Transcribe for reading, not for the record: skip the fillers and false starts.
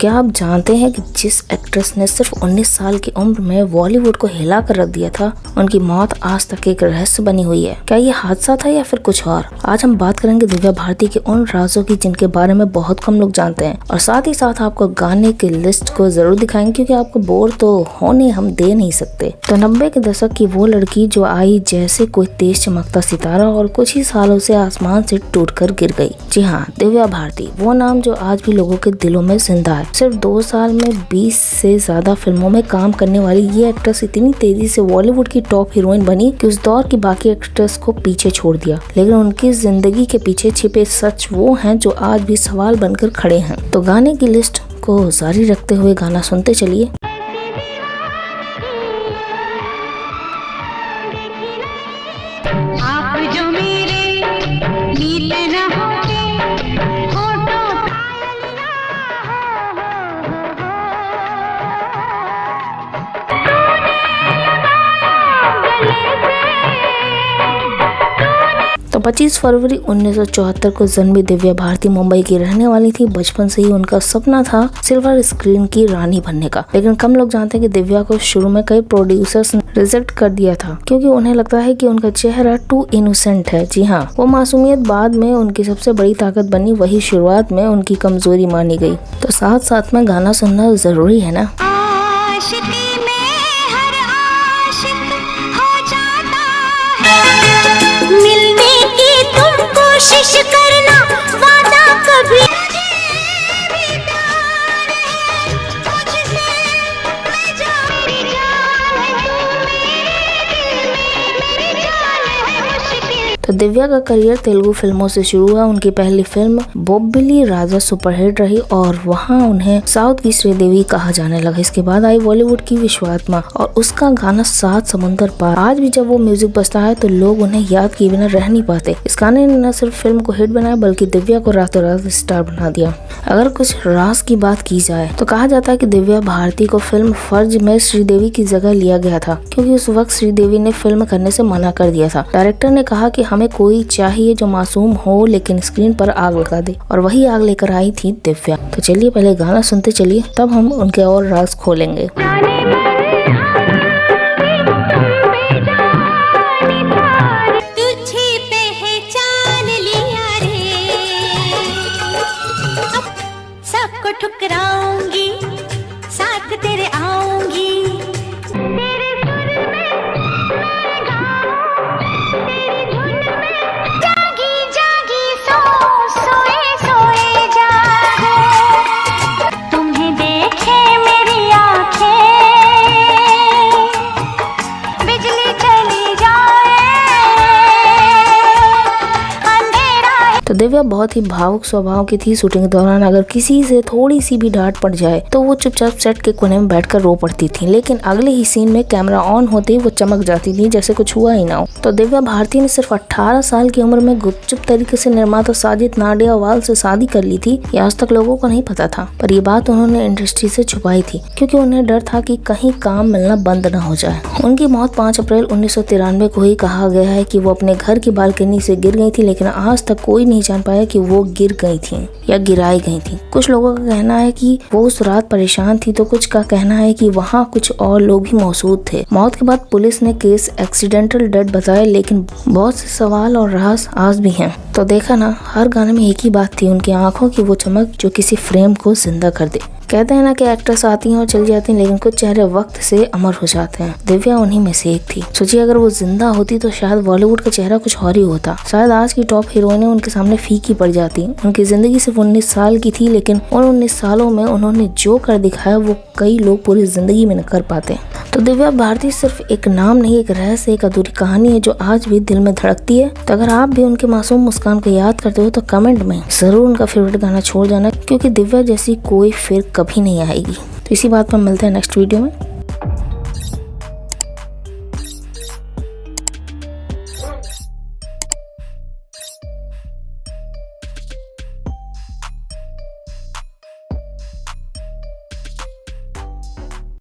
क्या आप जानते हैं कि जिस एक्ट्रेस ने सिर्फ 19 साल की उम्र में बॉलीवुड को हिला कर रख दिया था, उनकी मौत आज तक एक रहस्य बनी हुई है। क्या ये हादसा था या फिर कुछ और? आज हम बात करेंगे दिव्या भारती के उन राजों की जिनके बारे में बहुत कम लोग जानते हैं, और साथ ही साथ आपको गाने की लिस्ट को जरूर दिखाएंगे, क्योंकि आपको बोर तो होने हम दे नहीं सकते। तो 90 के दशक की वो लड़की जो आई जैसे कोई तेज चमकता सितारा और कुछ ही सालों से आसमान से टूटकर गिर गई। जी हाँ, दिव्या भारती, वो नाम जो आज भी लोगों के दिलों में जिंदा है। सिर्फ 2 साल में 20 से ज्यादा फिल्मों में काम करने वाली ये एक्ट्रेस इतनी तेजी से बॉलीवुड की टॉप हीरोइन बनी कि उस दौर की बाकी एक्ट्रेस को पीछे छोड़ दिया। लेकिन उनकी जिंदगी के पीछे छिपे सच वो हैं जो आज भी सवाल बनकर खड़े हैं। तो गाने की लिस्ट को जारी रखते हुए गाना सुनते चलिए। आप जो मेरे नीत रहोगे होठों तो 25 फरवरी 1974 को जन्मी दिव्या भारती मुंबई की रहने वाली थी। बचपन से ही उनका सपना था सिल्वर स्क्रीन की रानी बनने का। लेकिन कम लोग जानते हैं कि दिव्या को शुरू में कई प्रोड्यूसर्स ने रिजेक्ट कर दिया था, क्योंकि उन्हें लगता है कि उनका चेहरा टू इनोसेंट है। जी हाँ, वो मासूमियत बाद में उनकी सबसे बड़ी ताकत बनी, वही शुरुआत में उनकी कमजोरी मानी गई। तो साथ साथ में गाना सुनना जरूरी है ना। कोशिश करना वादा कभी तो दिव्या का करियर तेलुगु फिल्मों से शुरू हुआ। उनकी पहली फिल्म बोब्बिली राजा सुपरहिट रही और वहां उन्हें साउथ की श्रीदेवी कहा जाने लगा। इसके बाद आई बॉलीवुड की विश्वात्मा और उसका गाना 7 समुंदर पार। आज भी जब वो म्यूजिक बजता है तो लोग उन्हें याद किए बिना रह नहीं पाते। इस गाने ने न सिर्फ फिल्म को हिट बनाया बल्कि दिव्या को रातों रात स्टार बना दिया। अगर कुछ राज की बात की जाए तो कहा जाता है कि दिव्या भारती को फिल्म फर्ज में श्रीदेवी की जगह लिया गया था, क्योंकि उस वक्त श्रीदेवी ने फिल्म करने से मना कर दिया था। डायरेक्टर ने कहा कि हमें कोई चाहिए जो मासूम हो लेकिन स्क्रीन पर आग लगा दे, और वही आग लेकर आई थी दिव्या। तो चलिए पहले गाना सुनते चलिए, तब हम उनके और राज खोलेंगे। सबको ठुकराऊंगी, साथ तेरे आऊंगी, तेरे सुर में मैं गाऊं, तेरी धुन में जागी जागी सोए सोए जागो, तुम्हें देखे मेरी आंखें, बिजली चली जाए, अंधेरा। तो दिव्या बहुत ही भावुक स्वभाव की थी। शूटिंग के दौरान अगर किसी से थोड़ी सी भी डांट पड़ जाए तो वो चुपचाप सेट के कोने में बैठकर रो पड़ती थी, लेकिन अगले ही सीन में कैमरा ऑन होते ही वो चमक जाती थी जैसे कुछ हुआ ही ना हो। तो दिव्या भारती ने सिर्फ 18 साल की उम्र में गुपचुप तरीके से निर्माता साजिद नाडियावाला से शादी कर ली थी। ये आज तक लोगों को नहीं पता था, पर ये बात उन्होंने इंडस्ट्री से छुपाई थी, क्योंकि उन्हें डर था कि कहीं काम मिलना बंद न हो जाए। उनकी मौत 5 अप्रैल 1993 को ही कहा गया है कि वो अपने घर की बालकनी से गिर गई थी, लेकिन आज तक कोई नहीं जान पाया कि वो गिर गई थी या गिराई गई थी। कुछ लोगों का कहना है कि वो उस रात परेशान थी, तो कुछ का कहना है कि वहाँ कुछ और लोग भी मौजूद थे। मौत के बाद पुलिस ने केस एक्सीडेंटल डेथ बताया, लेकिन बहुत से सवाल और राज आज भी हैं। तो देखा ना, हर गाने में एक ही बात थी, उनकी आंखों की वो चमक जो किसी फ्रेम को जिंदा कर दे। कहते हैं ना कि एक्ट्रेस आती हैं और चली जाती हैं, लेकिन कुछ चेहरे वक्त से अमर हो जाते हैं। दिव्या उन्हीं में से एक थी। सोचिए अगर वो जिंदा होती तो शायद बॉलीवुड का चेहरा कुछ और ही होता। शायद आज की टॉप हीरोइनें उनके सामने फीकी पड़ जाती। उनकी जिंदगी सिर्फ 19 साल की थी, लेकिन उन 19 सालों में उन्होंने जो कर दिखाया वो कई लोग पूरी जिंदगी में न कर पाते। तो दिव्या भारती सिर्फ एक नाम नहीं, एक रहस्य, एक अधूरी कहानी है जो आज भी दिल में धड़कती है। तो अगर आप भी उनके मासूम मुस्कान को याद करते हो तो कमेंट में जरूर उनका फेवरेट गाना छोड़ जाना, क्योंकि दिव्या जैसी कोई फिर कभी नहीं आएगी। तो इसी बात पर मिलते हैं नेक्स्ट वीडियो में।